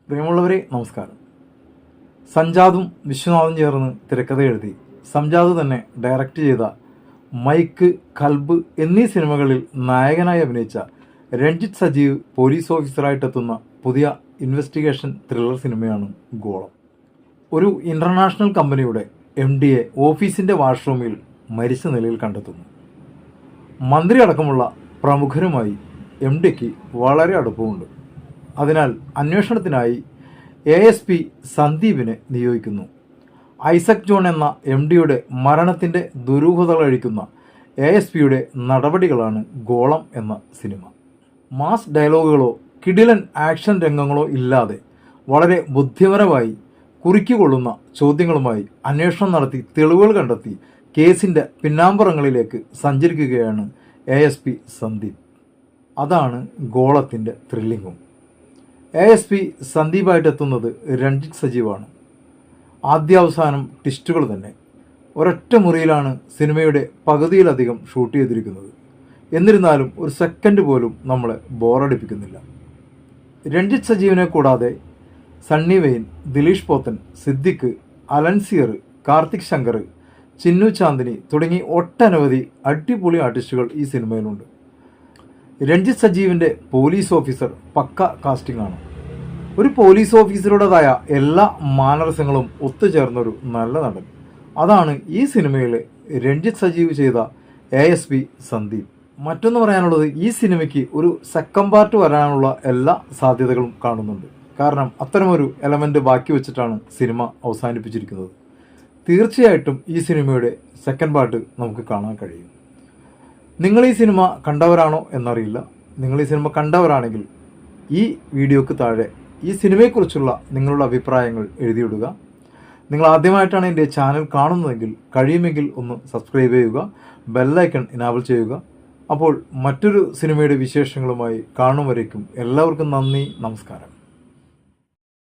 പ്രിയമുള്ളവരെ നമസ്കാരം. സഞ്ജാദും വിശ്വനാഥും ചേർന്ന് തിരക്കഥ എഴുതി സംജാദ് തന്നെ ഡയറക്റ്റ് ചെയ്ത മൈക്ക്, കൽബ് എന്നീ സിനിമകളിൽ നായകനായി അഭിനയിച്ച രഞ്ജിത്ത് സജീവ് പോലീസ് ഓഫീസറായിട്ടെത്തുന്ന പുതിയ ഇൻവെസ്റ്റിഗേഷൻ ത്രില്ലർ സിനിമയാണ് ഗോളം. ഒരു ഇൻ്റർനാഷണൽ കമ്പനിയുടെ MD-യെ ഓഫീസിൻ്റെ വാഷ്റൂമിൽ മരിച്ച നിലയിൽ കണ്ടെത്തുന്നു. മന്ത്രി അടക്കമുള്ള പ്രമുഖരുമായി MD-ക്ക് വളരെ അടുപ്പമുണ്ട്. അതിനാൽ അന്വേഷണത്തിനായി ASP സന്ദീപിനെ നിയോഗിക്കുന്നു. ഐസക് ജോൺ എന്ന MD-യുടെ മരണത്തിൻ്റെ ദുരൂഹതകളഴിക്കുന്ന ASPയുടെ നടപടികളാണ് ഗോളം എന്ന സിനിമ. മാസ് ഡയലോഗുകളോ കിടിലൻ ആക്ഷൻ രംഗങ്ങളോ ഇല്ലാതെ വളരെ ബുദ്ധിപരമായി കുറിക്കുകൊള്ളുന്ന ചോദ്യങ്ങളുമായി അന്വേഷണം നടത്തി തെളിവുകൾ കണ്ടെത്തി കേസിൻ്റെ പിന്നാമ്പുറങ്ങളിലേക്ക് സഞ്ചരിക്കുകയാണ് ASP സന്ദീപ്. അതാണ് ഗോളത്തിൻ്റെ ത്രില്ലിങ്ങും. ASP സന്ദീപായിട്ടെത്തുന്നത് രഞ്ജിത്ത് സജീവാണ്. ആദ്യാവസാനം ട്വിസ്റ്റുകൾ തന്നെ. ഒരൊറ്റ മുറിയിലാണ് സിനിമയുടെ പകുതിയിലധികം ഷൂട്ട് ചെയ്തിരിക്കുന്നത്. എന്നിരുന്നാലും ഒരു സെക്കൻഡ് പോലും നമ്മളെ ബോറടിപ്പിക്കുന്നില്ല. രഞ്ജിത്ത് സജീവിനെ കൂടാതെ സണ്ണി വെയിൻ, ദിലീഷ് പോത്തൻ, സിദ്ദിഖ്, അലൻസിയർ, കാർത്തിക് ശങ്കർ, ചിന്നു ചാന്ദിനി തുടങ്ങി ഒട്ടനവധി അടിപൊളി ആർട്ടിസ്റ്റുകൾ ഈ സിനിമയിലുണ്ട്. രഞ്ജിത്ത് സജീവിൻ്റെ പോലീസ് ഓഫീസർ പക്ക കാസ്റ്റിംഗ് ആണ്. ഒരു പോലീസ് ഓഫീസറുടേതായ എല്ലാ മാനറിസങ്ങളും ഒത്തുചേർന്നൊരു നല്ല നടൻ. അതാണ് ഈ സിനിമയിൽ രഞ്ജിത്ത് സജീവ് ചെയ്ത ASP സന്ദീപ്. മറ്റൊന്ന് പറയാനുള്ളത്, ഈ സിനിമയ്ക്ക് ഒരു സെക്കൻഡ് പാർട്ട് വരാനുള്ള എല്ലാ സാധ്യതകളും കാണുന്നുണ്ട്. കാരണം അത്തരമൊരു എലമെൻ്റ് ബാക്കി വെച്ചിട്ടാണ് സിനിമ അവസാനിപ്പിച്ചിരിക്കുന്നത്. തീർച്ചയായിട്ടും ഈ സിനിമയുടെ സെക്കൻഡ് പാർട്ട് നമുക്ക് കാണാൻ കഴിയും. നിങ്ങൾ ഈ സിനിമ കണ്ടവരാണോ എന്നറിയില്ല. നിങ്ങൾ ഈ സിനിമ കണ്ടവരാണെങ്കിൽ ഈ വീഡിയോക്ക് താഴെ ഈ സിനിമയെക്കുറിച്ചുള്ള നിങ്ങളുടെ അഭിപ്രായങ്ങൾ എഴുതിയിടുക. നിങ്ങൾ ആദ്യമായിട്ടാണ് എൻ്റെ ചാനൽ കാണുന്നതെങ്കിൽ കഴിയുമെങ്കിൽ ഒന്ന് സബ്സ്ക്രൈബ് ചെയ്യുക, ബെല്ലൈക്കൺ ഇനാബിൾ ചെയ്യുക. അപ്പോൾ മറ്റൊരു സിനിമയുടെ വിശേഷങ്ങളുമായി കാണും വരേക്കും എല്ലാവർക്കും നന്ദി, നമസ്കാരം.